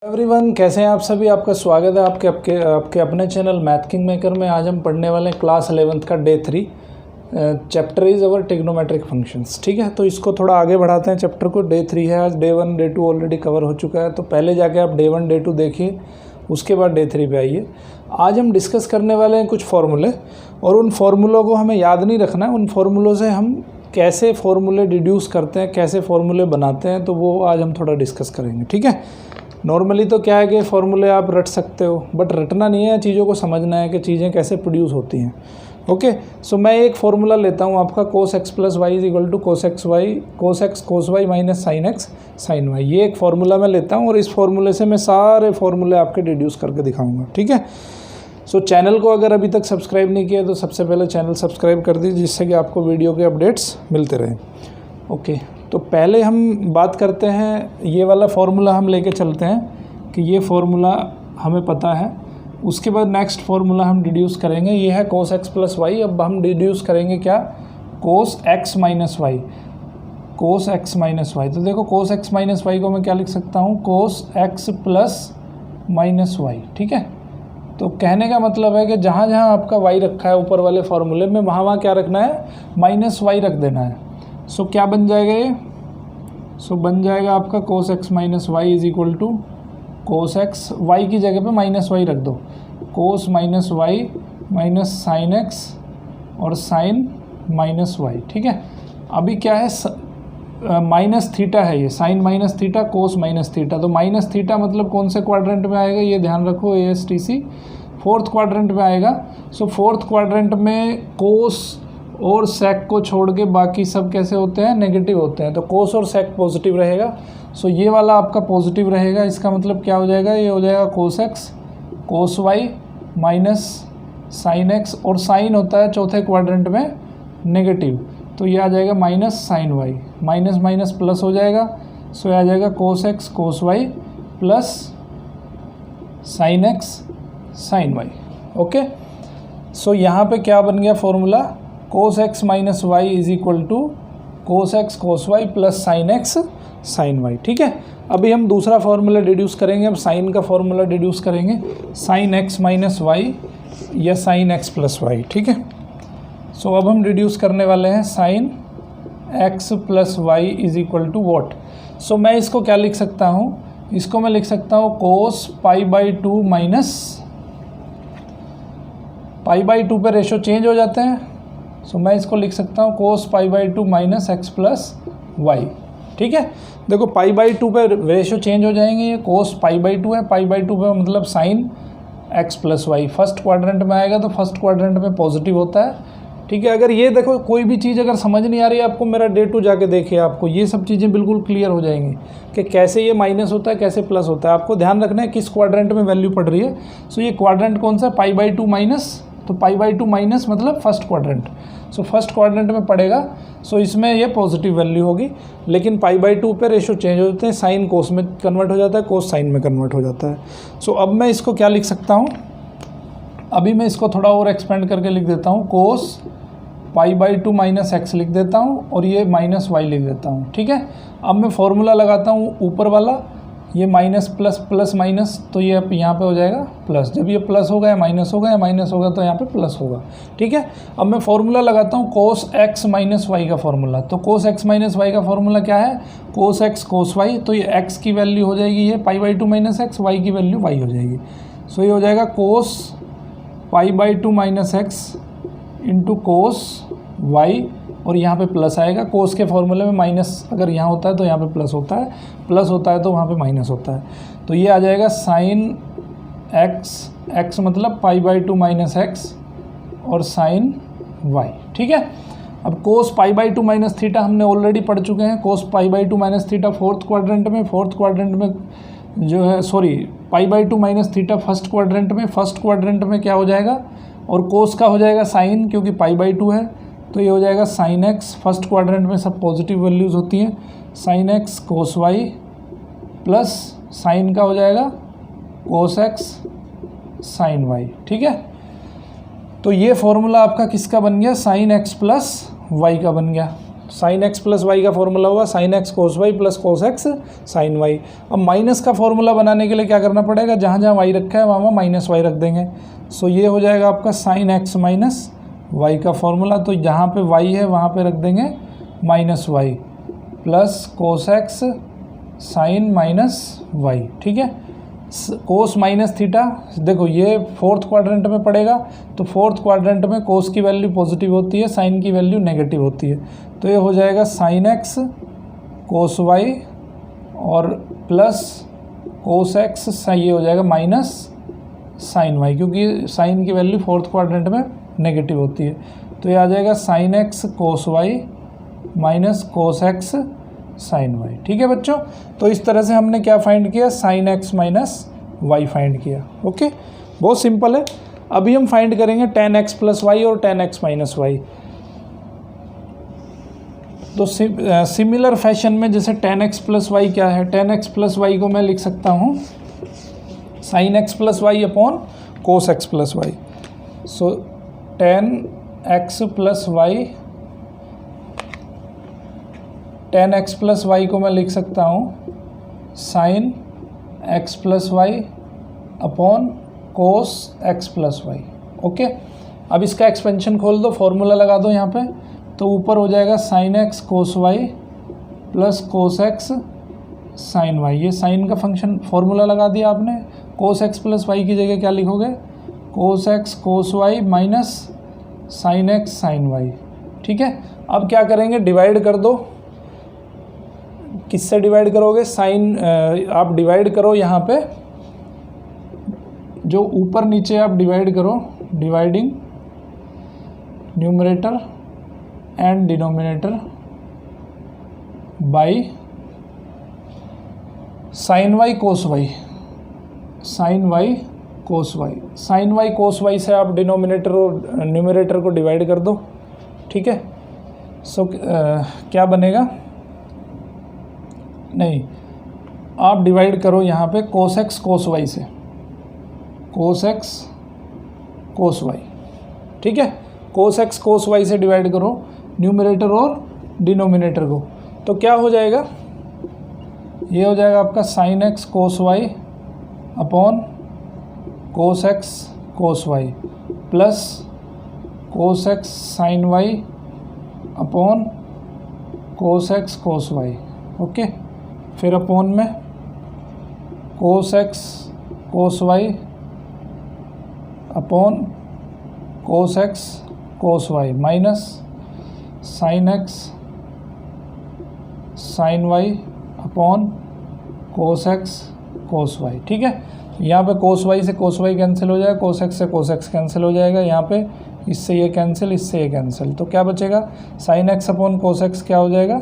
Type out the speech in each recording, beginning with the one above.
Everyone, कैसे हैं आप सभी। आपका स्वागत है आपके अपने चैनल मैथ किंग मेकर में। आज हम पढ़ने वाले हैं क्लास 11th का day 3। Chapter is our trigonometric functions. ठीक है, तो इसको थोड़ा आगे बढ़ाते हैं। चैप्टर को डे 3 है आज। डे 1 डे 2 ऑलरेडी कवर हो चुका है, तो पहले जाके आप डे 1 डे 2 देखिए, उसके बाद डे 3 पे आइए। आज हम डिस्कस करने वाले हैं कुछ फार्मूले, और उन फार्मूलों को हमें याद नहीं रखना है। उन फार्मूलों से हम कैसे फार्मूले डिड्यूस करते हैं, कैसे फार्मूले बनाते हैं, तो वो आज हम थोड़ा डिस्कस करेंगे। ठीक है, नॉर्मली तो क्या है कि फ़ॉर्मूले आप रट सकते हो, बट रटना नहीं है, चीज़ों को समझना है कि चीज़ें कैसे प्रोड्यूस होती हैं। ओके, सो मैं एक फार्मूला लेता हूँ आपका cos x plus y is equal to cos x cos y minus sine x sine y। ये एक फार्मूला मैं लेता हूँ और इस फार्मूले से मैं सारे फार्मूले आपके डिड्यूस करके दिखाऊंगा। ठीक है, सो चैनल को अगर अभी तक सब्सक्राइब नहीं किया तो सबसे पहले चैनल सब्सक्राइब कर दीजिए, जिससे कि आपको वीडियो के अपडेट्स मिलते रहें। ओके, तो पहले हम बात करते हैं, ये वाला फार्मूला हम लेके चलते हैं कि ये फार्मूला हमें पता है। उसके बाद नेक्स्ट फार्मूला हम डिड्यूस करेंगे, ये है cos x प्लस वाई। अब हम डिड्यूस करेंगे क्या, cos x minus y, cos x minus y. तो देखो cos x माइनस वाई को मैं क्या लिख सकता हूँ, cos x plus minus y. ठीक है, तो कहने का मतलब है कि जहाँ जहाँ आपका y रखा है ऊपर वाले फार्मूले में, वहाँ वहाँ क्या रखना है, माइनस वाई रख देना है। सो क्या बन जाएगा ये, सो बन जाएगा आपका cos x minus y is equal to cos x, y की जगह पे माइनस वाई रख दो, cos minus y minus sine x और साइन माइनस वाई। ठीक है, अभी क्या है, माइनस थीटा है ये, sine minus theta cos minus theta. तो माइनस थीटा मतलब कौन से क्वाड्रेंट में आएगा, ये ध्यान रखो, ASTC फोर्थ क्वाड्रेंट में आएगा। सो फोर्थ क्वाड्रेंट में cos और sec को छोड़ के बाकी सब कैसे होते हैं, नेगेटिव होते हैं। तो cos और sec पॉजिटिव रहेगा। सो ये वाला आपका पॉजिटिव रहेगा। इसका मतलब क्या हो जाएगा, ये हो जाएगा cos x cos y minus sine x, और साइन होता है चौथे क्वाड्रेंट में नेगेटिव, तो ये आ जाएगा minus sine y, minus minus plus हो जाएगा। सो ये आ जाएगा cos x cos y plus sine x sine y। Okay, so यहाँ पे क्या बन गया formula, cos x minus y is equal to cos x cos y plus sine x sine y। ठीक है, अभी हम दूसरा फार्मूला डिड्यूस करेंगे। हम साइन का फार्मूला डिड्यूस करेंगे, साइन x माइनस वाई या साइन x प्लस वाई। ठीक है, सो अब हम डिड्यूस करने वाले हैं sine x plus y is equal to what. So मैं इसको क्या लिख सकता हूँ, इसको मैं लिख सकता हूँ cos pi by 2 minus pi by 2 पे रेशो चेंज हो जाते हैं। सो मैं इसको लिख सकता हूँ cos pi by 2 minus x plus y. ठीक है, देखो पाई बाई 2 पे रेशो चेंज हो जाएंगे, ये cos पाई बाई 2 है, पाई बाई 2 पे मतलब sine x plus y. First quadrant में आएगा तो फर्स्ट क्वाड्रेंट में पॉजिटिव होता है। ठीक है, अगर ये देखो कोई भी चीज़ अगर समझ नहीं आ रही है आपको, मेरा डे 2 जाके देखिए, आपको ये सब चीज़ें बिल्कुल क्लियर हो जाएंगी कि कैसे ये माइनस होता है, कैसे प्लस होता है। आपको ध्यान रखना है किस क्वाड्रेंट में वैल्यू पड़ रही है। सो ये क्वाड्रेंट कौन सा, पाई बाई 2 माइनस, तो पाई बाई 2 माइनस मतलब first quadrant. So first quadrant में पड़ेगा, सो इसमें ये पॉजिटिव वैल्यू होगी। लेकिन पाई बाई 2 पे रेशो चेंज हो जाते हैं, साइन कोस में कन्वर्ट हो जाता है, कोस साइन में कन्वर्ट हो जाता है। सो अब मैं इसको क्या लिख सकता हूँ, अभी मैं इसको थोड़ा और एक्सपेंड करके लिख देता हूँ, कोस पाई बाई 2 माइनस एक्स लिख देता हूँ और ये माइनस वाई लिख देता हूँ। ठीक है, अब मैं फॉर्मूला लगाता हूँ ऊपर वाला, ये माइनस प्लस प्लस माइनस, तो ये यहाँ पे हो जाएगा प्लस। जब ये प्लस होगा या माइनस होगा, या माइनस होगा तो यहाँ पे प्लस होगा। ठीक है, अब मैं फॉर्मूला लगाता हूँ cos x माइनस वाई का फॉर्मूला। तो cos x माइनस वाई का फॉर्मूला क्या है, cos x cos y। तो ये x की वैल्यू हो जाएगी ये pi by 2 minus x, y की वैल्यू y हो जाएगी। सो ये हो जाएगा cos pi by 2 minus x into cos y, और यहाँ पे प्लस आएगा। कोस के फॉर्मूले में माइनस अगर यहाँ होता है तो यहाँ पे प्लस होता है, प्लस होता है तो वहाँ पे माइनस होता है। तो ये आ जाएगा साइन एक्स मतलब पाई बाई 2 माइनस एक्स और साइन वाई। ठीक है, अब cos pi by 2 minus theta हमने ऑलरेडी पढ़ चुके हैं। Cos pi by 2 minus theta fourth quadrant में जो है, sorry, pi by 2 minus theta first quadrant में क्या हो जाएगा, और कोस का हो जाएगा साइन, क्योंकि पाई बाई 2 है, तो ये हो जाएगा साइन एक्स। फर्स्ट क्वाड्रेंट में सब पॉजिटिव वैल्यूज़ होती हैं, sign x cos y plus sign का हो जाएगा कोस एक्स साइन वाई। ठीक है, तो ये फॉर्मूला आपका किसका बन गया, साइन एक्स प्लस वाई का बन गया। साइन एक्स प्लस वाई का फॉर्मूला हुआ sine x cos y plus cos x sine y. अब माइनस का फॉर्मूला बनाने के लिए क्या करना पड़ेगा, जहाँ जहाँ वाई रखा है वहाँ माइनस वाई रख देंगे। सो ये हो जाएगा आपका साइन एक्स माइनस वाई का फॉर्मूला। तो जहाँ पे वाई है वहाँ पे रख देंगे minus y plus cos x sine minus y. ठीक है, कोस माइनस थीटा, देखो ये फोर्थ क्वाड्रेंट में पड़ेगा, तो फोर्थ क्वाड्रेंट में कोस की वैल्यू पॉजिटिव होती है, साइन की वैल्यू नेगेटिव होती है। तो ये हो जाएगा साइन एक्स कोस वाई और प्लस कोस एक्स, ये हो जाएगा माइनस साइन वाई, क्योंकि साइन की वैल्यू फोर्थ क्वाड्रेंट में नेगेटिव होती है। तो ये आ जाएगा sine x cos y minus cos x sine y. ठीक है बच्चों, तो इस तरह से हमने क्या फाइंड किया, sine x minus y find किया। ओके, बहुत सिंपल है। अभी हम फाइंड करेंगे टेन एक्स प्लस वाई और टेन एक्स माइनस वाई। तो सिमिलर फैशन में जैसे टेन एक्स प्लस वाई क्या है, टेन एक्स प्लस वाई को मैं लिख सकता हूँ sine x plus y upon cos x plus y. So tan x plus y, tan x plus y को मैं लिख सकता हूँ sine x plus y upon cos x plus y. Okay, अब इसका एक्सपेंशन खोल दो, फॉर्मूला लगा दो यहाँ पे, तो ऊपर हो जाएगा sine x cos y plus cos x sine y. ये साइन का फंक्शन फॉर्मूला लगा दिया आपने। कोस एक्स प्लस वाई की जगह क्या लिखोगे, cos x cos y minus sine x sine y. ठीक है, अब क्या करेंगे, डिवाइड कर दो। किससे डिवाइड करोगे, साइन आप डिवाइड करो यहाँ पे, जो ऊपर नीचे आप डिवाइड करो, dividing numerator and denominator by sine y cos y, sine y cos y. Sine y cos y से आप डिनोमिनेटर और न्यूमरेटर को डिवाइड कर दो। ठीक है, सो क्या बनेगा, नहीं आप डिवाइड करो यहाँ पे कोस एक्स कोस वाई से, कोस एक्स कोस वाई। ठीक है, कोस एक्स कोस वाई से डिवाइड करो न्यूमरेटर और डिनोमिनेटर को, तो क्या हो जाएगा, ये हो जाएगा आपका sine x cos y upon cos x cos y plus cos x sine y upon cos x cos y. Okay, फिर अपॉन में cos x cos y upon cos x cos y minus sine x sine y upon cos x cos y. ठीक है, यहाँ पे कोस y से cos y cancel हो जाएगा, cos x से कोस एक्स कैंसिल हो जाएगा, यहाँ पे इससे ये कैंसिल, इससे ये कैंसिल, तो क्या बचेगा, sine x upon cos x क्या हो जाएगा,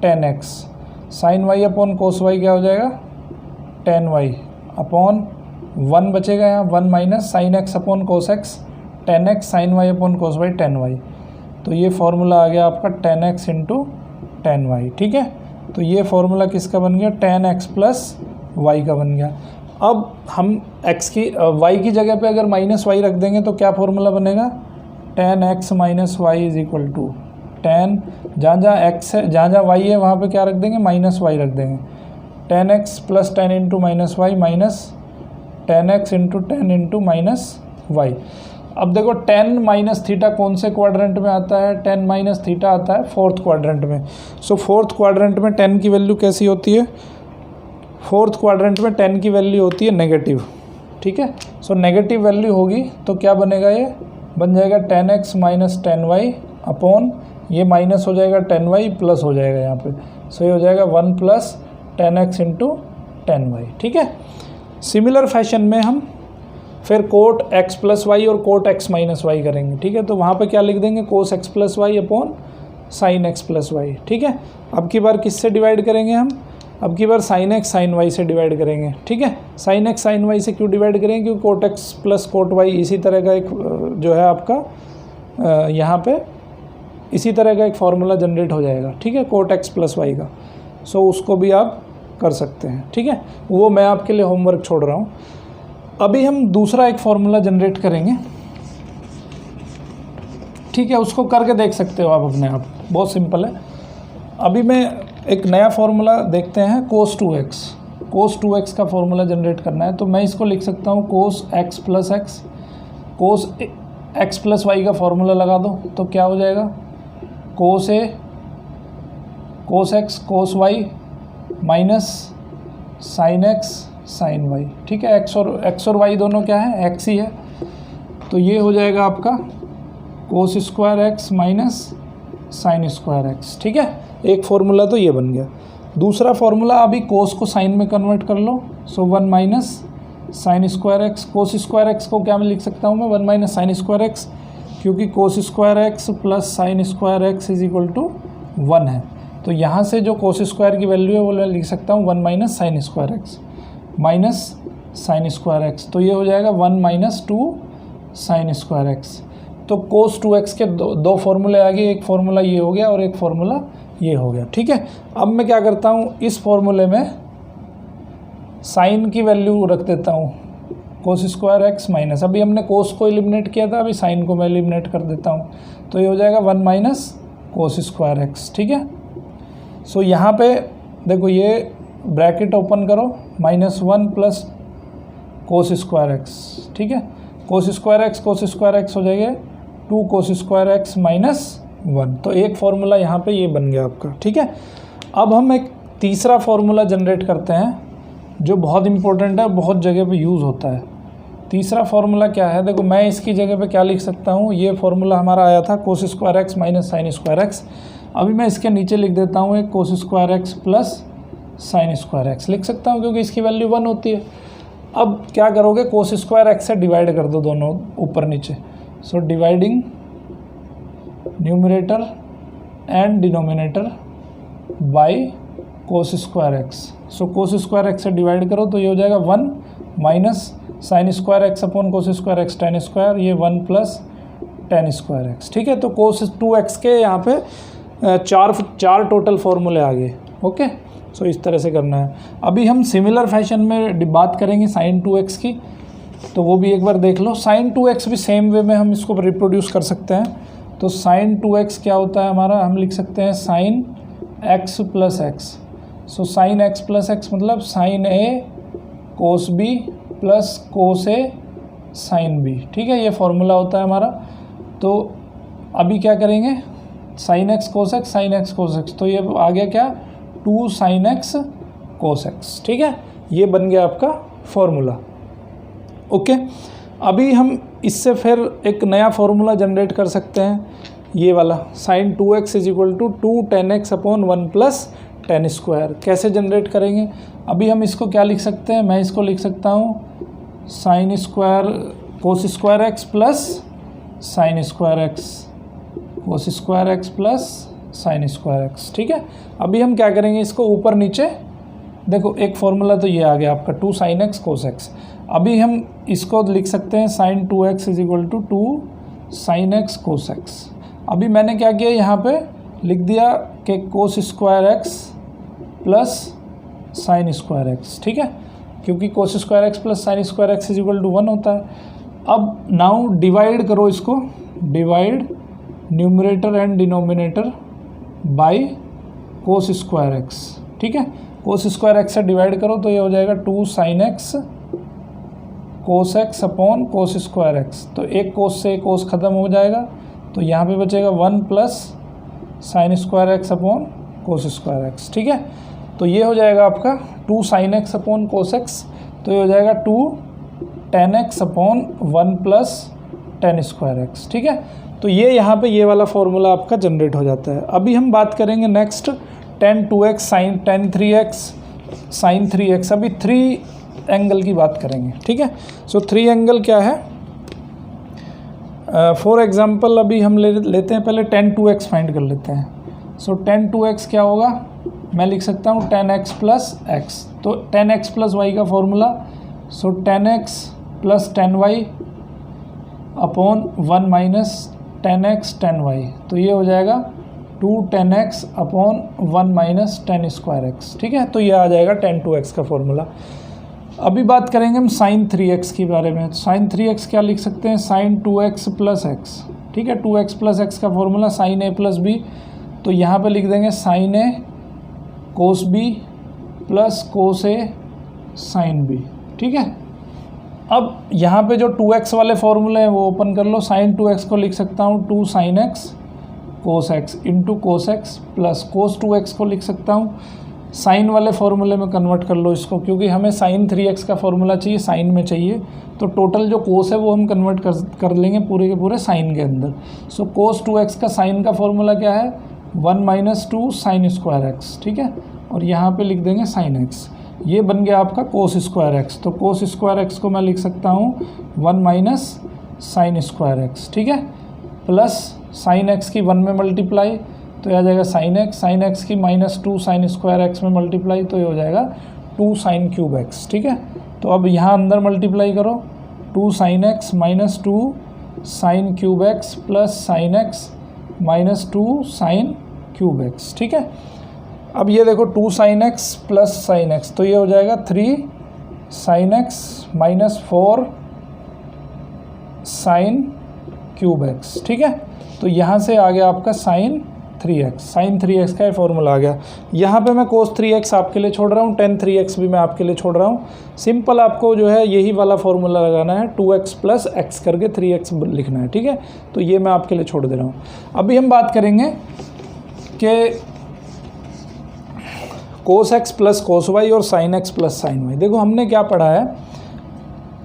tan x, sine y upon cos y क्या हो जाएगा, टेन वाई अपॉन वन बचेगा यहाँ, one minus sine x upon cos x tan x, sine y upon cos y tan y. तो ये फार्मूला आ गया आपका tan x into tan y. ठीक है, तो ये फार्मूला किसका बन गया, टेन एक्स प्लस वाई का बन गया। अब हम एक्स की वाई की जगह पे अगर माइनस वाई रख देंगे तो क्या फार्मूला बनेगा, tan x minus y is equal to tan, जहाँ जहाँ एक्स है, जहाँ जहाँ वाई है वहाँ पे क्या रख देंगे, माइनस वाई रख देंगे, tan x plus tan into minus y minus tan x into tan into minus y. अब देखो टेन माइनस थीटा कौन से क्वाड्रेंट में आता है, टेन माइनस थीटा आता है फोर्थ क्वाड्रेंट में। सो फोर्थ क्वाड्रेंट में टेन की वैल्यू कैसी होती है, फोर्थ क्वाड्रेंट में टेन की वैल्यू होती है नेगेटिव। ठीक है, सो नेगेटिव वैल्यू होगी तो क्या बनेगा, ये बन जाएगा tan x minus tan y upon, ये माइनस हो जाएगा टेन वाई प्लस हो जाएगा यहाँ पे, सो ये हो जाएगा one plus tan x into tan y. ठीक है, सिमिलर फैशन में हम फिर कोट एक्स प्लस वाई और कोट एक्स माइनस वाई करेंगे। ठीक है, तो वहाँ पे क्या लिख देंगे, cos x plus y upon sine x plus y. ठीक है, अब की बार किससे डिवाइड करेंगे हम, अब की बार साइन एक्स साइन वाई से डिवाइड करेंगे। ठीक है, साइन एक्स साइन वाई से क्यों डिवाइड करेंगे, क्योंकि cot x plus cot y इसी तरह का एक जो है आपका यहाँ पे इसी तरह का एक फार्मूला जनरेट हो जाएगा। ठीक है, कोट एक्स प्लस वाई का, सो उसको भी आप कर सकते हैं। ठीक है, वो मैं आपके लिए होमवर्क छोड़ रहा हूँ। अभी हम दूसरा एक फार्मूला जनरेट करेंगे, ठीक है, उसको करके देख सकते हो आप अपने आप, बहुत सिंपल है। अभी मैं एक नया फार्मूला देखते हैं, cos 2x। cos 2x का फार्मूला जनरेट करना है, तो मैं इसको लिख सकता हूँ cos x plus x. cos x plus y का फार्मूला लगा दो तो क्या हो जाएगा, cos a cos x cos y minus sin x sin y। ठीक है, x और y दोनों क्या है, x ही है, तो ये हो जाएगा आपका cos square x minus sign square x. ठीक है, एक फार्मूला तो ये बन गया। दूसरा फार्मूला, अभी cos को साइन में कन्वर्ट कर लो, सो 1 माइनस साइन स्क्वायर एक्स। कोस स्क्वायर एक्स को क्या मैं लिख सकता हूँ मैं, 1 माइनस साइन स्क्वायर एक्स, क्योंकि cos square x plus sine square x is equal to 1 है। तो यहाँ से जो कोस स्क्वायर की वैल्यू है वो मैं लिख सकता हूँ 1 minus sign square x minus sign square x, तो ये हो जाएगा 1 माइनस 2 साइन स्क्वायर एक्स। तो cos 2x के दो फार्मूले आ गए, एक फार्मूला ये हो गया और एक फार्मूला ये हो गया। ठीक है, अब मैं क्या करता हूँ, इस फार्मूले में साइन की वैल्यू रख देता हूँ cos स्क्वायर एक्स माइनस, अभी हमने cos को एलिमिनेट किया था, अभी साइन को मैं एलिमिनेट कर देता हूँ, तो ये हो जाएगा 1 माइनस cos स्क्वायर एक्स। ठीक है, सो यहाँ पे देखो, ये ब्रैकेट ओपन करो, -1 प्लस cos स्क्वायर एक्स। ठीक है, cos स्क्वायर एक्स हो जाएगा 2 cos स्क्वायर एक्स माइनस 1। तो एक फार्मूला यहाँ पे ये बन गया आपका। ठीक है, अब हम एक तीसरा फार्मूला जनरेट करते हैं जो बहुत इंपॉर्टेंट है, बहुत जगह पे यूज़ होता है। तीसरा फार्मूला क्या है, देखो मैं इसकी जगह पे क्या लिख सकता हूँ, ये फार्मूला हमारा आया था cos square x minus sign square x. अभी मैं इसके नीचे लिख देता हूँ एक cos square x plus sine square x लिख सकता हूँ, क्योंकि इसकी वैल्यू 1 होती है। अब क्या करोगे, cos स्क्वायर एक्स से डिवाइड कर दो दोनों ऊपर नीचे, सो dividing numerator and denominator by cos square x. So cos square x से डिवाइड करो तो ये हो जाएगा 1 minus sign square x upon cos square x ten square, ये 1 प्लस टेन स्क्वायर एक्स। ठीक है, तो cos 2x के यहाँ पे चार टोटल फार्मूले आ गए। ओके, सो इस तरह से करना है। अभी हम सिमिलर फैशन में बात करेंगे sin 2x की, तो वो भी एक बार देख लो। sin 2x भी सेम वे में हम इसको रिप्रोड्यूस कर सकते हैं। तो sin 2x क्या होता है हमारा, हम लिख सकते हैं sin x प्लस एक्स। सो sin x प्लस एक्स मतलब sin a cos b plus cos a sin b। ठीक है, ये फार्मूला होता है हमारा। तो अभी क्या करेंगे, sin x cos x sin x cos x, तो ये आ गया क्या, 2 sin x cos x। ठीक है, ये बन गया आपका फॉर्मूला। ओके, अभी हम इससे फिर एक नया फार्मूला जनरेट कर सकते हैं, ये वाला sin 2x is equal to 2 tan x upon 1 plus tan square. कैसे जनरेट करेंगे, अभी हम इसको क्या लिख सकते हैं, मैं इसको लिख सकता हूँ sin square cos square x plus sin square x cos square x plus sine square x. ठीक है, अभी हम क्या करेंगे, इसको ऊपर नीचे देखो, एक फार्मूला तो ये आ गया आपका 2 sin x cos x। अभी हम इसको लिख सकते हैं sin 2x is equal to 2 sin x cos x। अभी मैंने क्या किया, यहाँ पे लिख दिया कि cos square x plus sine square x. ठीक है, क्योंकि cos square x plus sine square x is equal to 1 होता है। अब नाउ डिवाइड करो इसको, divide numerator and denominator by cos square x. ठीक है, cos स्क्वायर एक्स से डिवाइड करो तो ये हो जाएगा 2 sin x cos x upon cos square x. तो एक cos से एक cos ख़त्म हो जाएगा, तो यहाँ पे बचेगा 1 plus sine square x upon cos square x. ठीक है, तो ये हो जाएगा आपका 2 sin x upon cos x, तो ये हो जाएगा 2 tan x upon 1 plus tan square x. ठीक है, तो ये यहाँ पे ये वाला फार्मूला आपका जनरेट हो जाता है। अभी हम बात करेंगे next tan 2x sin tan 3x sin 3x। अभी 3 एंगल की बात करेंगे। ठीक है, सो 3 एंगल क्या है, फॉर एग्जांपल अभी हम लेते हैं, पहले tan 2x फाइंड कर लेते हैं। सो tan 2x क्या होगा, मैं लिख सकता हूँ tan x प्लस एक्स। तो tan x प्लस वाई का फॉर्मूला, सो tan x plus tan y upon 1 minus tan x tan y, तो ये हो जाएगा 2 tan x upon 1 minus ten square x. ठीक है, तो ये आ जाएगा tan 2x का फॉर्मूला। अभी बात करेंगे हम sin 3x के बारे में। sin 3x क्या लिख सकते हैं, sin 2x प्लस एक्स। ठीक ठीक है। 2x प्लस एक्स का फॉर्मूला साइन ए प्लस बी, तो यहाँ पे लिख देंगे साइन ए कोस बी प्लस कोस ए साइन बी, ठीक है। अब यहाँ पे जो 2x वाले फॉर्मूले हैं वो ओपन कर लो। साइन 2x को लिख सकता हूँ 2 sign x cos x into cos x plus कोस 2x को लिख सकता हूँ साइन वाले फॉर्मूले में कन्वर्ट कर लो इसको, क्योंकि हमें साइन 3x का फॉर्मूला चाहिए, साइन में चाहिए, तो टोटल जो कोस है वो हम कन्वर्ट कर लेंगे पूरे के पूरे साइन के अंदर। सो कोस 2x का साइन का फॉर्मूला क्या है 1 माइनस 2 साइन स्क्वायर एक्स, ठीक है। और यहाँ पे लिख देंगे साइन एक्स, ये बन गया आपका कोस स्क्वायर एक्स। तो कोस स्क्वायर एक्स को मैं लिख सकता हूँ 1 माइनस साइन स्क्वायर एक्स, ठीक है, प्लस साइन एक्स की 1 में मल्टीप्लाई तो ये आ जाएगा साइन एक्स की माइनस 2 साइन स्क्वायर एक्स में मल्टीप्लाई तो ये हो जाएगा 2 साइन क्यूब एक्स, ठीक है। तो अब यहाँ अंदर मल्टीप्लाई करो 2 sign x minus 2 sine cube x plus sine x minus 2 sine cube x, ठीक है। अब ये देखो 2 sign x plus sine x, तो ये हो जाएगा 3 sign x minus 4 sine cube x, ठीक है। तो यहाँ से आ गया आपका साइन 3x का ये फॉर्मूला आ गया। यहाँ पे मैं कोस 3x आपके लिए छोड़ रहा हूँ, टेन 3x भी मैं आपके लिए छोड़ रहा हूँ। सिंपल आपको जो है यही वाला फॉर्मूला लगाना है, 2x प्लस एक्स करके 3x लिखना है, ठीक है। तो ये मैं आपके लिए छोड़ दे रहा हूँ। अभी हम बात करेंगे कि cos x plus cos y और sine x plus sine y. देखो हमने क्या पढ़ा है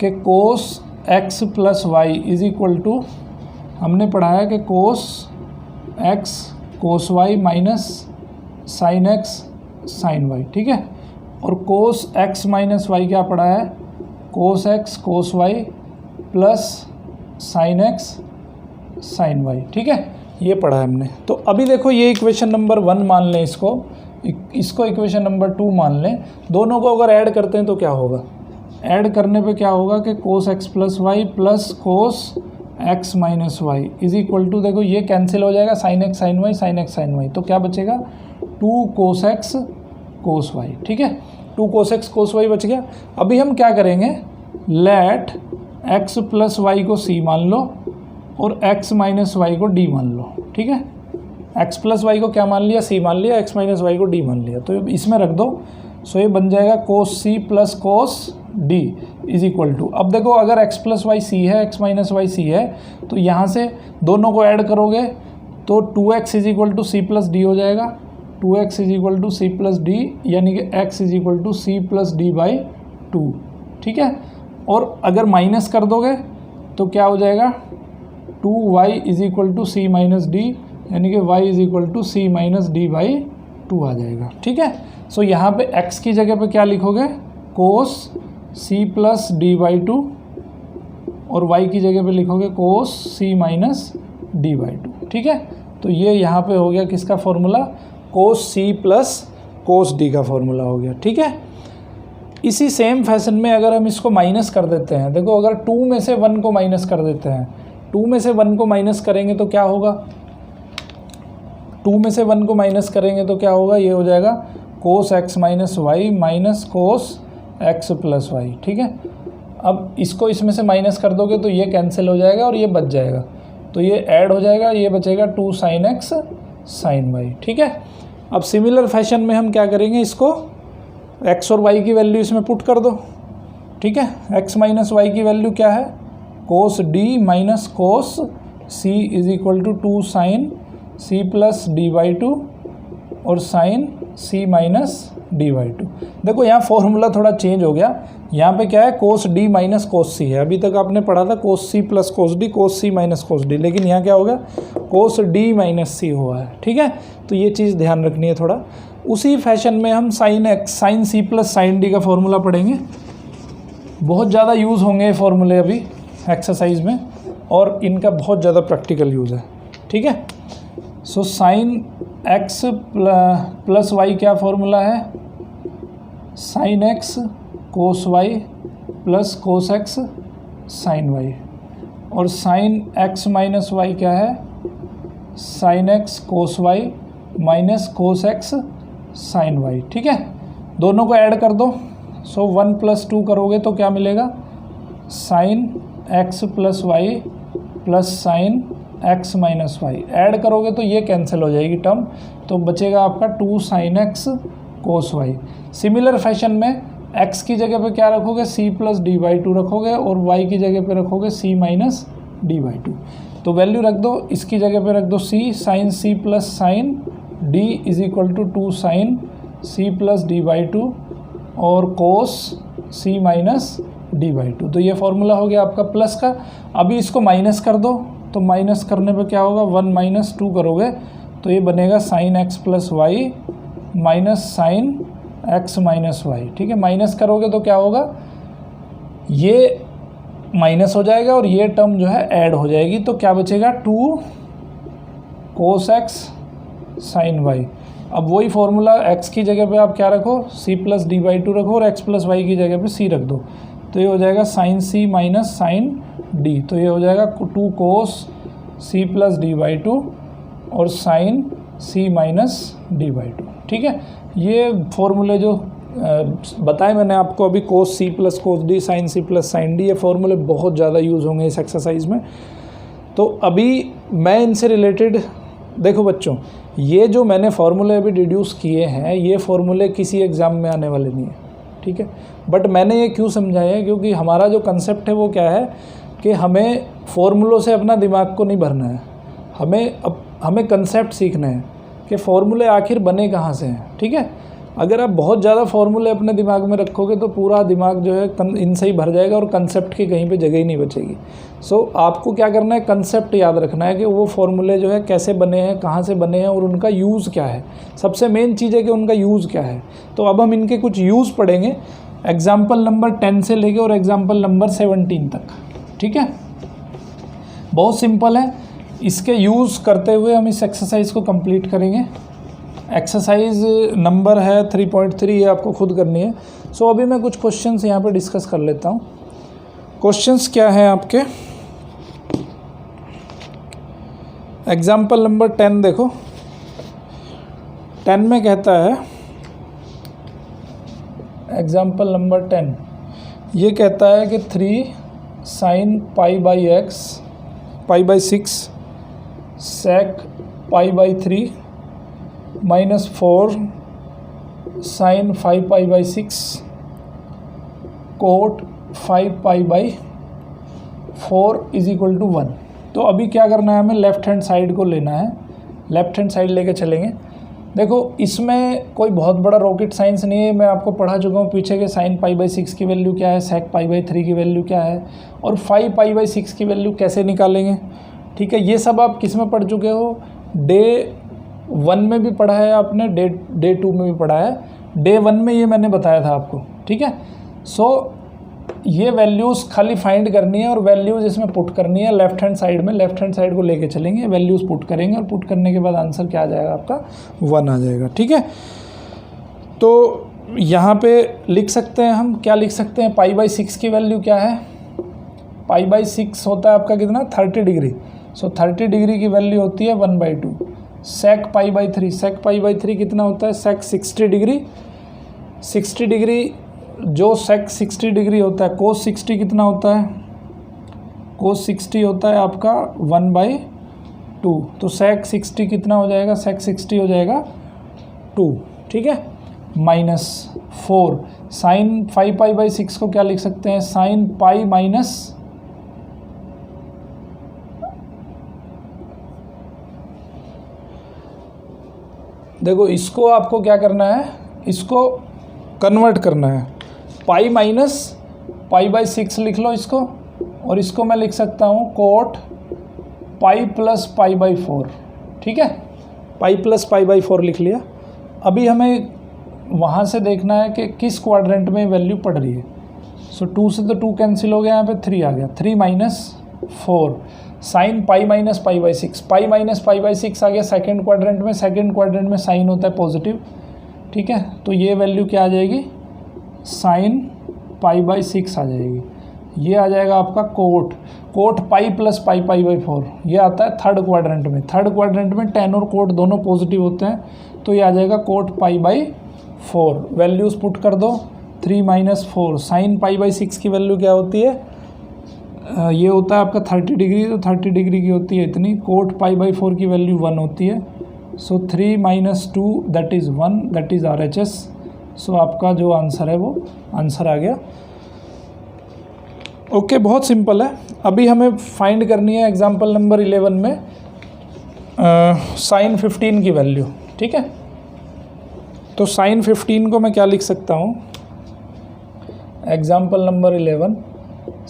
कि cos x plus y is equal to, हमने पढ़ा है कि cos x cos y minus sine x sine y, ठीक है। और कोस एक्स माइनस वाई क्या पढ़ा है cos x cos y plus sine x sine y, ठीक है, ये पढ़ा है हमने। तो अभी देखो ये इक्वेशन नंबर 1 मान लें, इसको इक्वेशन नंबर 2 मान लें। दोनों को अगर ऐड करते हैं तो क्या होगा, ऐड करने पे क्या होगा कि cos x plus y plus cos x minus y is equal to, देखो ये कैंसिल हो जाएगा, sine x sine y sine x sine y, तो क्या बचेगा 2 कोस एक्स कोस वाई, ठीक है। 2 कोस एक्स कोस वाई बच गया। अभी हम क्या करेंगे, लेट एक्स प्लस वाई को सी मान लो और एक्स माइनस वाई को डी मान लो, ठीक है। एक्स प्लस वाई को क्या मान लिया, सी मान लिया, एक्स माइनस वाई को डी मान लिया, तो इसमें रख दो। सो ये बन जाएगा cos c plus cos d is equal to, अब देखो अगर एक्स प्लस वाई सी है एक्स माइनस वाई सी है तो यहाँ से दोनों को ऐड करोगे तो 2x is equal to C plus D हो जाएगा, 2x is equal to C plus D, यानी कि x is equal to C plus D by 2, ठीक है। और अगर माइनस कर दोगे तो क्या हो जाएगा 2y is equal to C minus D, यानी कि y is equal to C minus D by 2 आ जाएगा, ठीक है। सो यहाँ पे x की जगह पे क्या लिखोगे कोस सी प्लस डी बाई 2 और y की जगह पे लिखोगे कोस सी माइनस डी बाई 2, ठीक है। तो ये यहाँ पे हो गया किसका फॉर्मूला, कोस सी प्लस कोस डी का फॉर्मूला हो गया, ठीक है। इसी सेम फैशन में अगर हम इसको माइनस कर देते हैं, देखो अगर 2 में से 1 को माइनस कर देते हैं, 2 में से 1 को माइनस करेंगे तो क्या होगा, 2 में से 1 को माइनस करेंगे तो क्या होगा, ये हो जाएगा cos x minus y minus cos x plus y, ठीक है। अब इसको इसमें से माइनस कर दोगे तो ये कैंसिल हो जाएगा और ये बच जाएगा, तो ये ऐड हो जाएगा, ये बचेगा 2 साइन एक्स साइन वाई, ठीक है। अब सिमिलर फैशन में हम क्या करेंगे, इसको x और y की वैल्यू इसमें पुट कर दो, ठीक है। x माइनस वाई की वैल्यू क्या है cos d minus cos c is equal to 2 sine c plus D by 2 और sine c minus D by 2। देखो यहाँ फॉर्मूला थोड़ा चेंज हो गया, यहाँ पे क्या है cos d minus cos c है, अभी तक आपने पढ़ा था कोस c प्लस कोस c माइनस कोस d, लेकिन यहाँ क्या हो गया कोस d माइनस c हुआ है, ठीक है। तो ये चीज़ ध्यान रखनी है थोड़ा। उसी फैशन में हम sine x sine C plus sine D का फॉर्मूला पढ़ेंगे, बहुत ज़्यादा यूज़ होंगे ये फॉर्मूले अभी एक्सरसाइज में, और इनका बहुत ज़्यादा प्रैक्टिकल यूज़ है, ठीक है। So sine x plus y क्या फॉर्मूला है, sine x cos y plus cos x sine y, और साइन एक्स माइनस वाई क्या है sine x cos y minus cos x sine y, ठीक है। दोनों को ऐड कर दो, सो 1 + 2 करोगे तो क्या मिलेगा sine x plus y plus sine x minus y, add करोगे तो ये कैंसिल हो जाएगी टर्म, तो बचेगा आपका 2 sin x cos y। Similar fashion में x की जगह पे क्या रखोगे, c plus D by two रखोगे और y की जगह पे रखोगे c minus D by two. तो वैल्यू रख दो, इसकी जगह पे रख दो c, sine c plus sine d is equal to 2 sin c plus D by two और cos c minus D by two. तो ये फॉर्मूला हो गया आपका प्लस का। अभी इसको माइनस कर दो, तो माइनस करने पे क्या होगा, 1 माइनस 2 करोगे तो ये बनेगा sine x plus y minus sine x minus y. ठीक है, माइनस करोगे तो क्या होगा, ये माइनस हो जाएगा और ये टर्म जो है ऐड हो जाएगी, तो क्या बचेगा 2 cos x साइन वाई। अब वही फॉर्मूला x की जगह पे आप क्या रखो, c plus D by to रखो और x प्लस वाई की जगह पे c रख दो, तो ये हो जाएगा sine c minus sine d, तो ये हो जाएगा 2 cos c plus D by two और sine c minus D by two. ठीक है, ये फॉर्मूले जो बताए मैंने आपको अभी, cos c plus cos d, sine c plus sine d, ये फॉर्मूले बहुत ज़्यादा यूज़ होंगे इस एक्सरसाइज में। तो अभी मैं इनसे रिलेटेड, देखो बच्चों, ये जो मैंने फार्मूले अभी डिड्यूस किए हैं, ये फार्मूले किसी एग्ज़ाम में आने वाले नहीं है। ठीक है, बट मैंने ये क्यों समझाया है, क्योंकि हमारा जो कंसेप्ट है वो क्या है कि हमें फार्मूलों से अपना दिमाग को नहीं भरना है, हमें कंसेप्ट सीखना है कि फार्मूले आखिर बने कहाँ से हैं। ठीक है, अगर आप बहुत ज़्यादा फार्मूले अपने दिमाग में रखोगे तो पूरा दिमाग जो है इनसे ही भर जाएगा और कंसेप्ट की कहीं पे जगह ही नहीं बचेगी। सो आपको क्या करना है, कंसेप्ट याद रखना है कि वो फार्मूले जो है कैसे बने हैं, कहाँ से बने हैं और उनका यूज़ क्या है। सबसे मेन चीज़ है कि उनका यूज़ क्या है। तो अब हम इनके कुछ यूज़ पढ़ेंगे, एग्जाम्पल नंबर 10 से लेके और एग्जाम्पल नंबर 17 तक। ठीक है, बहुत सिंपल है, इसके यूज़ करते हुए हम इस एक्सरसाइज को कंप्लीट करेंगे। एक्सरसाइज नंबर है 3.3, ये आपको खुद करनी है। सो अभी मैं कुछ क्वेश्चंस यहाँ पे डिस्कस कर लेता हूँ। क्वेश्चंस क्या हैं आपके, एग्जाम्पल नंबर 10 देखो, 10 में कहता है, एग्जाम्पल नंबर 10 ये कहता है कि 3 sin pi by x pi by 6 sec pi by 3 minus 4 sine 5 pi by 6 cot 5 pi by 4 is equal to 1। तो अभी क्या करना है, हमें लेफ़्ट हैंड साइड को लेना है, लेफ़्ट हैंड साइड लेके चलेंगे। देखो इसमें कोई बहुत बड़ा रॉकेट साइंस नहीं है, मैं आपको पढ़ा चुका हूँ पीछे के साइन पाई बाई 6 की वैल्यू क्या है, सेक पाई बाई 3 की वैल्यू क्या है और 5 पाई बाई 6 की वैल्यू कैसे निकालेंगे। ठीक है, ये सब आप किस में पढ़ चुके हो, डे 1 में भी पढ़ा है आपने, डे 2 में भी पढ़ा है। डे 1 में ये मैंने बताया था आपको। ठीक है, सो ये वैल्यूज़ खाली फाइंड करनी है और वैल्यूज़ इसमें पुट करनी है लेफ़्ट हैंड साइड में। लेफ़्ट हैंड साइड को लेके चलेंगे, वैल्यूज़ पुट करेंगे और पुट करने के बाद आंसर क्या आ जाएगा आपका, 1 आ जाएगा। ठीक है, तो यहाँ पे लिख सकते हैं हम, क्या लिख सकते हैं, पाई बाई 6 की वैल्यू क्या है, पाई बाई 6 होता है आपका कितना, 30 डिग्री। सो 30 डिग्री की वैल्यू होती है 1/2। सेक पाई बाई 3, सेक पाई बाई 3 कितना होता है, सेक 60 डिग्री। 60 डिग्री जो सेक 60 डिग्री होता है, कोस 60 कितना होता है, कोस 60 होता है आपका 1/2। तो सेक 60 कितना हो जाएगा, सेक 60 हो जाएगा 2। ठीक है, माइनस 4 साइन 5 पाई बाई 6 को क्या लिख सकते हैं, साइन पाई माइनस, देखो इसको आपको क्या करना है, इसको कन्वर्ट करना है, पाई माइनस पाई बाई 6 लिख लो इसको, और इसको मैं लिख सकता हूँ coat pi plus pi by 4। ठीक है, पाई प्लस पाई बाई 4 लिख लिया। अभी हमें वहाँ से देखना है कि किस क्वाड्रेंट में वैल्यू पड़ रही है। सो 2 से तो 2 कैंसिल हो गया, यहाँ पे 3 आ गया, 3 minus 4 sine pi minus pi by 6, pi minus pi by 6 आ गया सेकेंड क्वाड्रेंट में। सेकेंड क्वाड्रेंट में साइन होता है पॉजिटिव। ठीक है, तो ये वैल्यू क्या आ जाएगी, साइन पाई बाई 6 आ जाएगी। ये आ जाएगा आपका coat pi plus pi pi by 4, ये आता है थर्ड क्वाड्रेंट में। थर्ड क्वाड्रेंट में टेन और कोट दोनों पॉजिटिव होते हैं, तो ये आ जाएगा coat pi by 4। Values put कर दो, 3 माइनस 4 साइन पाई बाई 6 की वैल्यू क्या होती है, ये होता है आपका 30 डिग्री, तो 30 डिग्री की होती है इतनी, कोट π/4 की वैल्यू 1 होती है। सो 3 - 2 that is 1, that is RHS। सो आपका जो आंसर है वो आंसर आ गया। ओके, बहुत सिंपल है। अभी हमें फाइंड करनी है एग्जांपल नंबर 11 में sin 15 की वैल्यू। ठीक है, तो sin 15 को मैं क्या लिख सकता हूँ, एग्जांपल नंबर 11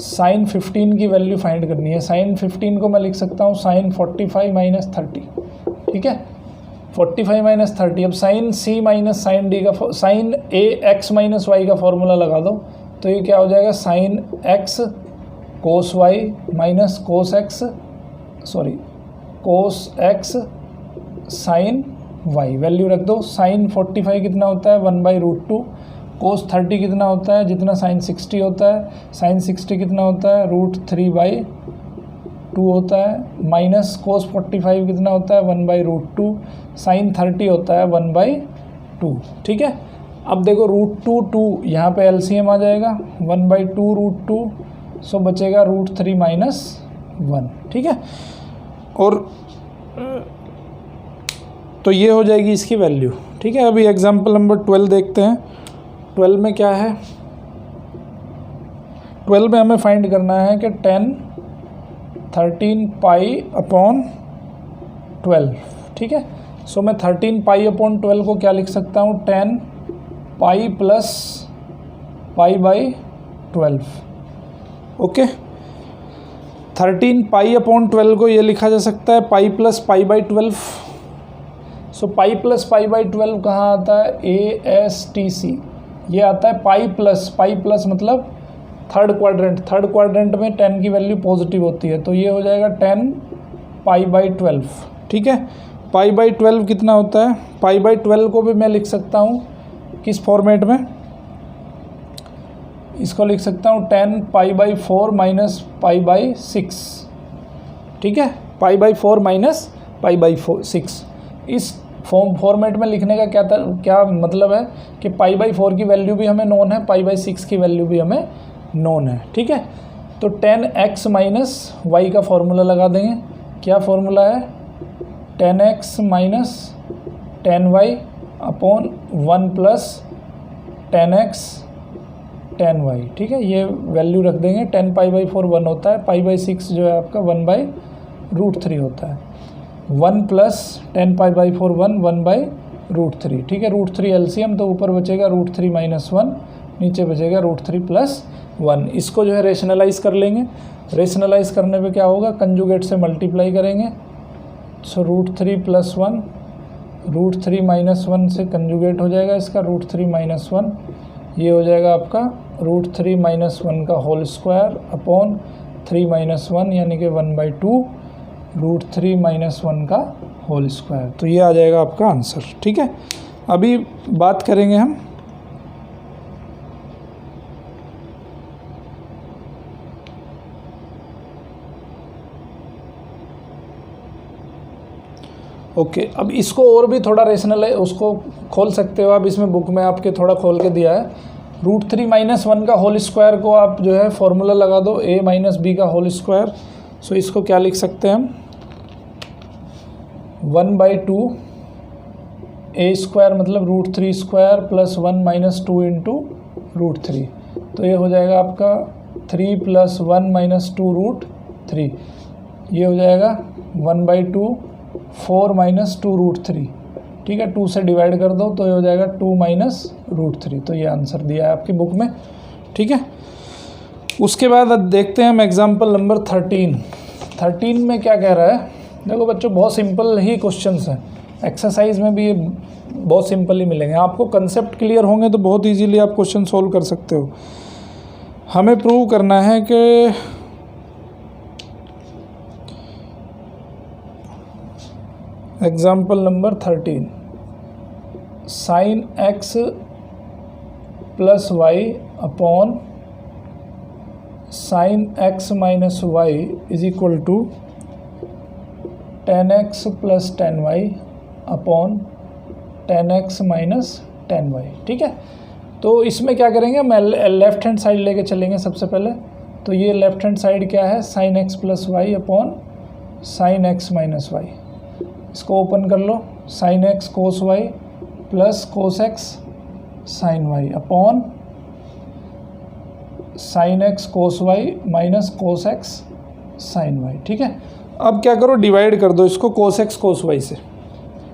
sin 15 की वैल्यू फाइंड करनी है। sin 15 को मैं लिख सकता हूँ sin 45 - 30। ठीक है, 45 - 30। अब sin C - sin D का sin A x - y का फॉर्मूला लगा दो, तो ये क्या हो जाएगा, sin x cos y minus cos x sin y। Value रख दो। sin 45 कितना होता है, 1/√2। cos 30 कितना होता है, जितना sin 60 होता है। sin 60 कितना होता है, √3/2 होता है। माइनस cos 45 कितना होता है, 1/√2। sin 30 होता है 1/2। ठीक है, अब देखो √2 यहाँ पे LCM आ जाएगा, 1/2√2। सो बचेगा √3 - 1। ठीक है, और तो ये हो जाएगी इसकी वैल्यू। ठीक है, अभी एग्जांपल नंबर 12 देखते हैं। 12 में क्या है, 12 में हमें फाइंड करना है कि 13 π/12। ठीक है, सो मैं 13 π/12 को क्या लिख सकता हूँ, 10 π + π/12। ओके, 13 π/12 को ये लिखा जा सकता है π + π/12। सो π + π/12 कहाँ आता है, ASTC। ये आता है π+ मतलब थर्ड क्वाड्रेंट में 10 की वैल्यू पॉजिटिव होती है, तो ये हो जाएगा 10 π/12। ठीक है, π/12 कितना होता है, π/12 को भी मैं लिख सकता हूँ किस फॉर्मेट में, इसको लिख सकता हूँ 10 π/4 - π/6। ठीक है, π/4 - π/6। इस फॉर्मेट में लिखने का क्या मतलब है कि π/4 की वैल्यू भी हमें नोन है, π/6 की वैल्यू भी हमें नोन है। ठीक है, तो 10x - y का फॉर्मूला लगा देंगे। क्या फॉर्मूला है, 10x - 10y upon 1 + 10x 10y। ठीक है, ये वैल्यू रख देंगे। 10 π/4 1 होता है, π/6 जो है आपका 1/√3 होता है। 1 + 10 π/4 1/√3। ठीक है, √3 LCM, तो ऊपर बचेगा √3 - 1, नीचे बचेगा √3 + 1। इसको जो है रेशनलाइज कर लेंगे। रेशनलाइज करने पे क्या होगा, कंजुगेट से मल्टीप्लाई करेंगे। सो √3 + 1, √3 - 1 से कंजुगेट हो जाएगा इसका, √3 - 1। ये हो जाएगा आपका √3 - 1 का होल स्क्वायर अपॉन 3 - 1 यानी कि 1/2 √3 - 1 का होल स्क्वायर। तो ये आ जाएगा आपका आंसर। ठीक है, अभी बात करेंगे हम ओके अब इसको और भी थोड़ा रेशनल है, उसको खोल सकते हो आप। इसमें बुक में आपके थोड़ा खोल के दिया है। √3 - 1 का होल स्क्वायर को आप जो है फॉर्मूला लगा दो, a - b का होल स्क्वायर। सो इसको क्या लिख सकते हैं हम, 1/2 a² मतलब √3² + 1 - 2 × √3। तो ये हो जाएगा आपका 3 + 1 - 2 √3। ये हो जाएगा 1/2 4 - 2 √3। ठीक है, 2 से डिवाइड कर दो तो ये हो जाएगा 2 - √3। तो ये आंसर दिया है आपकी बुक में। ठीक है, उसके बाद अब देखते हैं हम एग्जाम्पल नंबर 13 में क्या कह रहा है। देखो बच्चों, बहुत सिंपल ही क्वेश्चंस हैं। एक्सरसाइज में भी ये बहुत सिंपल ही मिलेंगे आपको। कंसेप्ट क्लियर होंगे तो बहुत इजीली आप क्वेश्चन सोल्व कर सकते हो। हमें प्रूव करना है कि example number 13 sin x + y upon sin x - y is equal to 10x + 10y upon 10x - 10y। ठीक है, तो इसमें क्या करेंगे, मैं लेफ्ट हैंड साइड लेके चलेंगे। सबसे पहले तो ये लेफ्ट हैंड साइड क्या है, sine x plus y upon sine x minus y. इसको ओपन कर लो, sine x cos y plus cos x sine y upon sine x cos y minus cos x sine y. ठीक है, अब क्या करो, डिवाइड कर दो इसको कोस एक्स कोस वाई से,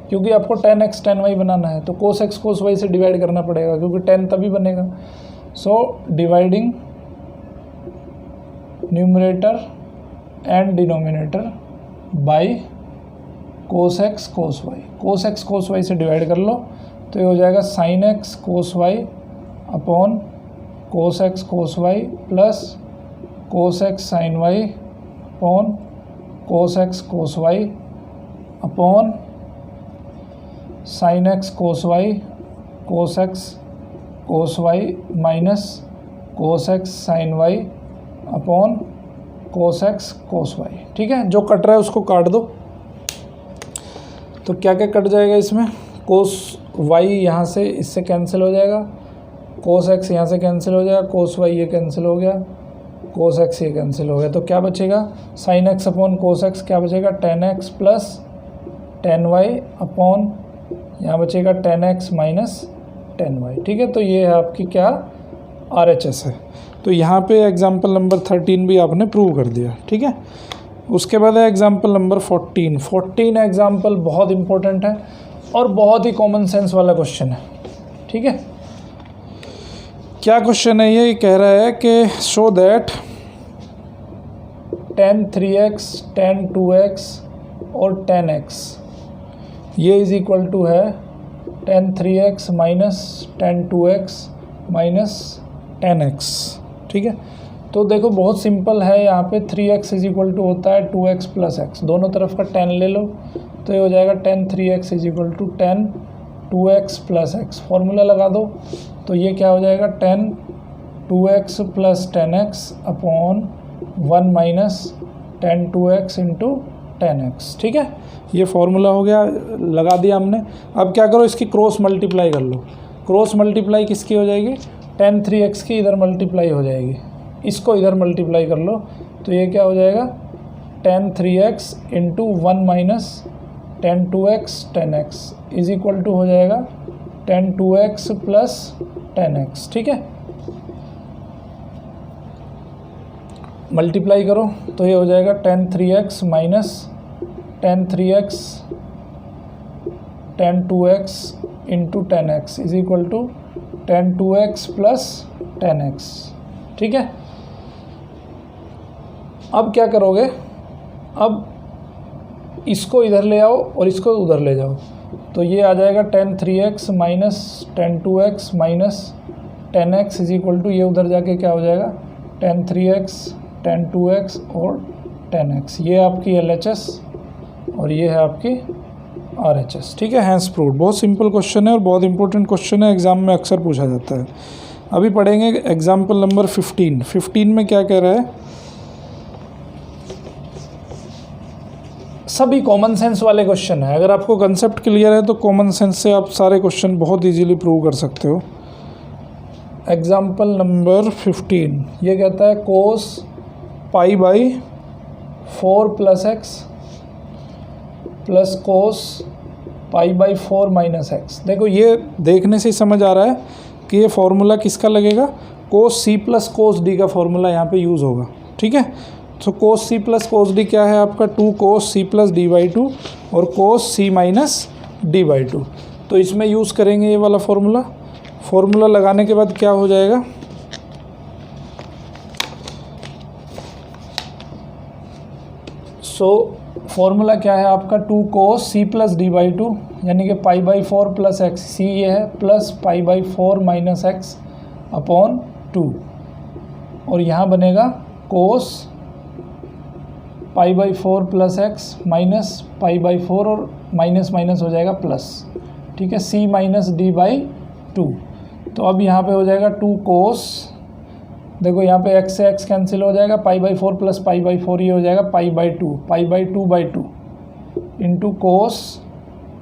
क्योंकि आपको tan x tan y बनाना है तो कोस एक्स कोस वाई से डिवाइड करना पड़ेगा, क्योंकि tan तभी बनेगा। So dividing numerator and denominator by cos x cos y. Cos x cos y से डिवाइड कर लो तो ये हो जाएगा sine x cos y upon cos x cos y plus cos x sine y upon cos x cos y upon sine x cos y cos x cos y minus cos x sine y upon cos x cos y. ठीक है, जो cut रहा है उसको काट दो। तो क्या क्या कट जाएगा इसमें, कोस वाई यहाँ से इससे कैंसिल हो जाएगा, कोस एक्स यहाँ से कैंसिल हो जाएगा, कोस वाई ये कैंसिल हो गया, कोस एक्स ये कैंसिल हो गया। तो क्या बचेगा, sine x upon cos x क्या बचेगा, tan x plus tan y upon यहाँ बचेगा tan x minus tan y. ठीक है, तो ये है आपकी क्या RHS है। तो यहाँ पे एग्जाम्पल नंबर 13 भी आपने प्रूव कर दिया। ठीक है, उसके बाद है एग्जाम्पल नंबर 14। 14 एग्जाम्पल बहुत इंपॉर्टेंट है और बहुत ही कॉमन सेंस वाला क्वेश्चन है। ठीक है, क्या क्वेश्चन है ये कह रहा है कि show that tan 3x tan 2x और tan x ये इज इक्वल टू है tan 3x minus tan 2x minus tan x। ठीक है, तो देखो बहुत सिंपल है, यहाँ पे 3x इज इक्वल टू होता है 2x प्लस एक्स, दोनों तरफ का tan ले लो तो ये हो जाएगा tan 3x is equal to tan 2x plus x. Formula लगा दो तो ये क्या हो जाएगा, tan 2x plus tan x upon 1 minus tan 2x into tan x। ठीक है, ये फार्मूला हो गया, लगा दिया हमने। अब क्या करो, इसकी क्रॉस मल्टीप्लाई कर लो। क्रॉस मल्टीप्लाई किसकी हो जाएगी, tan 3x की इधर मल्टीप्लाई हो जाएगी, इसको इधर मल्टीप्लाई कर लो तो ये क्या हो जाएगा, tan 3x into 1 minus tan 2x tan x is equal to हो जाएगा tan 2x plus tan x। ठीक है, मल्टीप्लाई करो तो ये हो जाएगा tan 3x minus tan 3x tan 2x into tan x is equal to tan 2x plus tan x। ठीक है, अब क्या करोगे, अब इसको इधर ले आओ और इसको उधर ले जाओ तो ये आ जाएगा tan 3x minus tan 2x minus tan x is equal to ये उधर जाके क्या हो जाएगा tan 3x tan 2x और tan x। ये आपकी LHS और ये है आपकी RHS। ठीक है, हैंस प्रूव्ड। बहुत सिंपल क्वेश्चन है और बहुत इंपॉर्टेंट क्वेश्चन है, एग्जाम में अक्सर पूछा जाता है। अभी पढ़ेंगे एग्जाम्पल नंबर 15। 15 में क्या कह रहा है, सभी कॉमन सेंस वाले क्वेश्चन है। अगर आपको कंसेप्ट क्लियर है तो कॉमन सेंस से आप सारे क्वेश्चन बहुत इजीली प्रूव कर सकते हो। एग्जाम्पल नंबर 15 ये कहता है cos pi by 4 plus x plus cos pi by 4 minus x. देखो ये देखने से ही समझ आ रहा है कि ये फॉर्मूला किसका लगेगा, कोस सी प्लस कोस डी का फॉर्मूला यहाँ पे यूज़ होगा। ठीक है, तो कोस सी प्लस कोस डी क्या है आपका, 2 cos c plus D by 2 और कोस सी माइनस डी बाई 2। तो इसमें यूज़ करेंगे ये वाला फॉर्मूला। फॉर्मूला लगाने के बाद क्या हो जाएगा, फॉर्मूला क्या है आपका, 2 cos c plus D by 2 यानी कि pi by 4 plus x, c ये है, plus pi by 4 minus x upon 2 और यहाँ बनेगा cos pi by 4 plus x minus pi by 4 और माइनस माइनस हो जाएगा प्लस। ठीक है, सी माइनस डी बाई 2। तो अब यहाँ पे हो जाएगा 2 कोस, देखो यहाँ पे x से x कैंसिल हो जाएगा, पाई बाई 4 प्लस पाई बाई 4 ये हो जाएगा पाई बाई 2 बाई 2 इंटू कोस,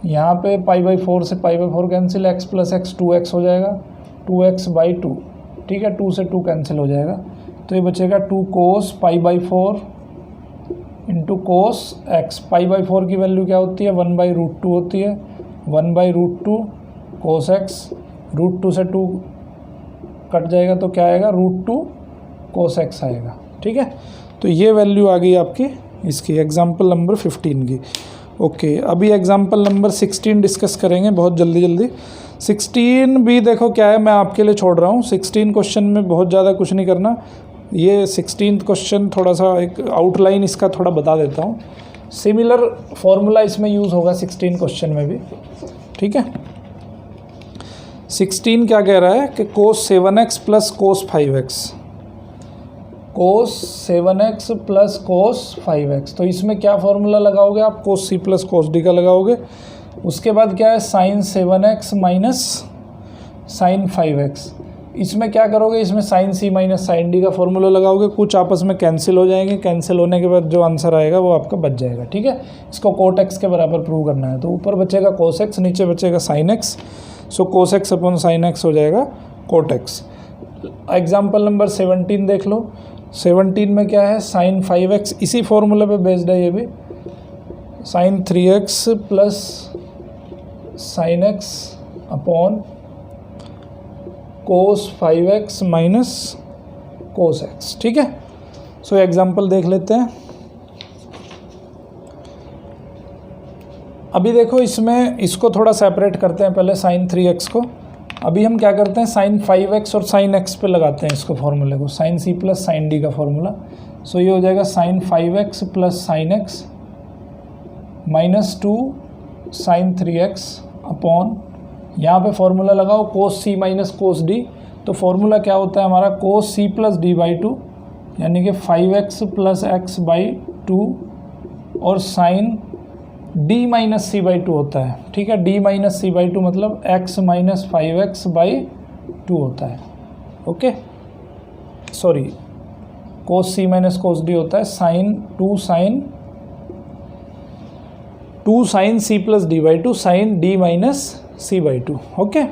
यहाँ पे पाई बाई 4 से पाई by 4 cancel, x plus x 2x हो जाएगा 2x बाई 2। ठीक है, 2 से 2 कैंसिल हो जाएगा तो ये बचेगा 2 cos pi by 4 into cos x. Pi by 4 की वैल्यू क्या होती है, 1/√2 होती है। 1/√2 कोस एक्स, √2 से 2 कट जाएगा तो क्या आएगा, √2 कोस एक्स आएगा। ठीक है, तो ये वैल्यू आ गई आपकी इसकी एग्जाम्पल नंबर 15 की। ओके, अभी एग्जाम्पल नंबर 16 डिस्कस करेंगे बहुत जल्दी जल्दी। 16 भी देखो क्या है, मैं आपके लिए छोड़ रहा हूँ। 16 क्वेश्चन में बहुत ज़्यादा कुछ नहीं करना। ये 16th क्वेश्चन थोड़ा सा एक आउटलाइन इसका थोड़ा बता देता हूँ। सिमिलर फॉर्मूला इसमें यूज़ होगा 16 क्वेश्चन में भी। ठीक है, 16 क्या कह रहा है कि cos 7x plus cos 5x, cos 7x plus cos 5x। तो इसमें क्या फॉर्मूला लगाओगे आप, cos c plus cos d का लगाओगे। उसके बाद क्या है, sin 7x minus sin 5x। इसमें क्या करोगे, इसमें sin c minus sin d का फॉर्मूला लगाओगे। कुछ आपस में कैंसिल हो जाएंगे, कैंसिल होने के बाद जो आंसर आएगा वो आपका बच जाएगा। ठीक है, इसको cot x के बराबर प्रूव करना है। तो ऊपर बचेगा cos x, नीचे बचेगा sin x। सो cos x upon sin x हो जाएगा cot x। एग्जाम्पल नंबर 17 देख लो। 17 में क्या है, sin 5x, इसी फॉर्मूला पे बेस्ड है ये भी। sin 3x plus sin x upon cos 5x minus cos x। ठीक है, सो एग्जाम्पल देख लेते हैं। अभी देखो इसमें इसको थोड़ा सेपरेट करते हैं पहले sin 3x को। अभी हम क्या करते हैं, sin 5x और sin x पे लगाते हैं इसको फॉर्मूले को, sin c प्लस sin d का फॉर्मूला। सो ये हो जाएगा sin 5x plus sin x minus 2 sin 3x upon, यहाँ पे फॉर्मूला लगाओ cos c minus cos d। तो फॉर्मूला क्या होता है हमारा, cos c प्लस d/2 यानी कि 5x प्लस x/2 और sin d माइनस c/2 होता है। ठीक है, d माइनस c/2 मतलब x माइनस 5x/2 होता है। Okay, sorry, cos c minus cos d होता है sin 2 sin c plus d/2 sin d minus c/2। Okay,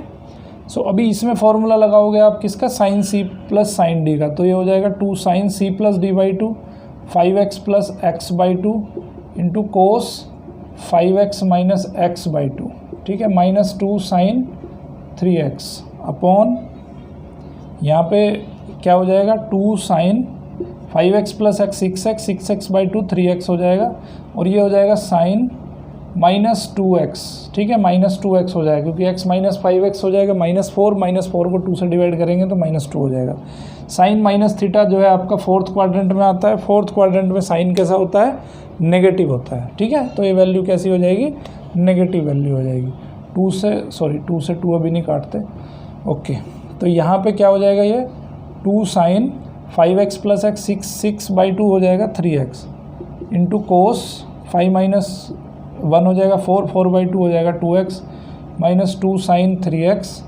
so अभी इसमें फॉर्मूला लगाओगे आप किसका, sin c प्लस sin d का। तो ये हो जाएगा 2 sin c plus d/2 5x plus x/2 into cos 5x minus x/2। ठीक है, माइनस 2 sin 3x अपॉन, यहाँ पे क्या हो जाएगा, 2 sin 5x plus x 6x, 6x/2 3x हो जाएगा। और ये हो जाएगा sin माइनस 2x। ठीक है, माइनस 2x हो जाएगा क्योंकि x माइनस 5x हो जाएगा, -4 को 2 से डिवाइड करेंगे तो -2 हो जाएगा। साइन माइनस थीटा जो है आपका 4th क्वाड्रेंट में आता है। 4th क्वाड्रेंट में साइन कैसा होता है, नेगेटिव होता है। ठीक है, तो ये वैल्यू कैसी हो जाएगी, नेगेटिव वैल्यू हो जाएगी। 2 से 2 अभी नहीं काटते। ओके, तो यहाँ पे क्या हो जाएगा, ये 2 sin 5x प्लस x 6/2 हो जाएगा 3x इंटू कोस 5 माइनस 1 हो जाएगा 4/2 हो जाएगा 2x minus 2 sin 3x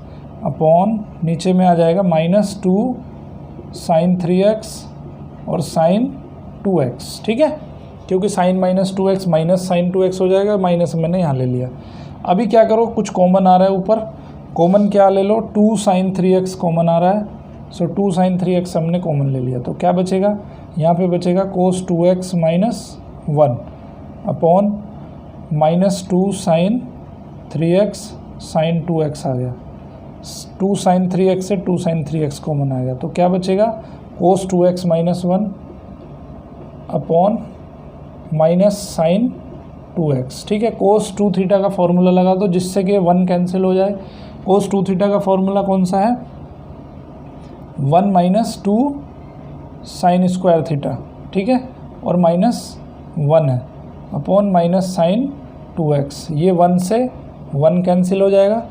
upon, नीचे में आ जाएगा -2 sin 3x और sin 2x। ठीक है, क्योंकि sin -2x minus sin 2x हो जाएगा, माइनस मैंने यहाँ ले लिया। अभी क्या करो, कुछ कॉमन आ रहा है ऊपर, कॉमन क्या ले लो, 2 sin 3x कॉमन आ रहा है। सो 2 sin 3x हमने कॉमन ले लिया, तो क्या बचेगा, यहाँ पे बचेगा cos 2x minus 1 upon -2 sin 3x sin 2x आ गया। 2 sin 3x से 2 sin 3x कॉमन आ गया, तो क्या बचेगा, cos 2x minus 1 upon minus sin 2x। ठीक है, cos 2 थीटा का फॉर्मूला लगा दो जिससे कि 1 कैंसिल हो जाए। cos 2 थीटा का फॉर्मूला कौन सा है, 1 माइनस 2 sin स्क्वायर थीटा। ठीक है, और -1 है अपॉन माइनस sin 2x। ये 1 से 1 कैंसिल हो जाएगा,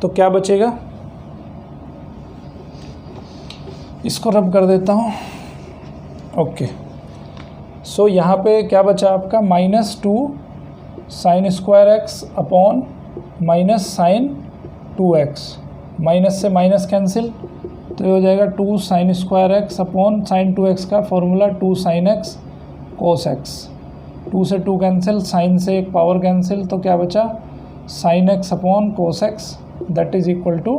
तो क्या बचेगा, इसको रब कर देता हूँ। ओके, सो यहाँ पे क्या बचा आपका, -2 sin square x upon minus sin 2x। Minus से माइनस कैंसिल, तो ये हो जाएगा 2 sin square x upon sin 2x का formula 2 sin x cos x। 2 से 2 कैंसिल, साइन से एक पावर कैंसिल, तो क्या बचा, sin x upon cos x that is equal to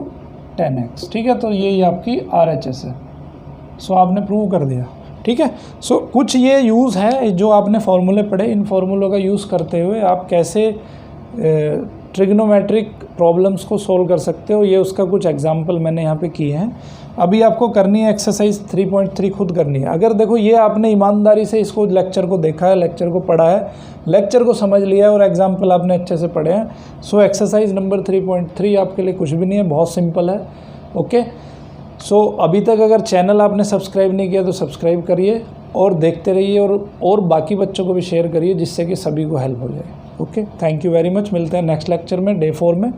10x। ठीक है, तो यही आपकी RHS है। सो आपने प्रूव कर दिया, ठीक है। सो कुछ ये यूज़ है जो आपने फार्मूले पढ़े, इन फार्मूलों का यूज़ करते हुए आप कैसे ट्रिग्नोमेट्रिक प्रॉब्लम्स को सोल्व कर सकते हो, ये उसका कुछ एग्जांपल मैंने यहाँ पे किए हैं। अभी आपको करनी है एक्सरसाइज 3.3 खुद करनी है। अगर देखो ये आपने ईमानदारी से इसको लेक्चर को देखा है, लेक्चर को पढ़ा है, लेक्चर को समझ लिया है और एग्जांपल आपने अच्छे से पढ़े हैं, सो एक्सरसाइज नंबर 3.3 आपके लिए कुछ भी नहीं है, बहुत सिंपल है। ओके, सो अभी तक अगर चैनल आपने सब्सक्राइब नहीं किया तो सब्सक्राइब करिए और देखते रहिए और बाकी बच्चों को भी शेयर करिए जिससे कि सभी को हेल्प हो जाए। Okay, thank you very much. मिलते हैं नेक्स्ट लेक्चर में, डे 4 में।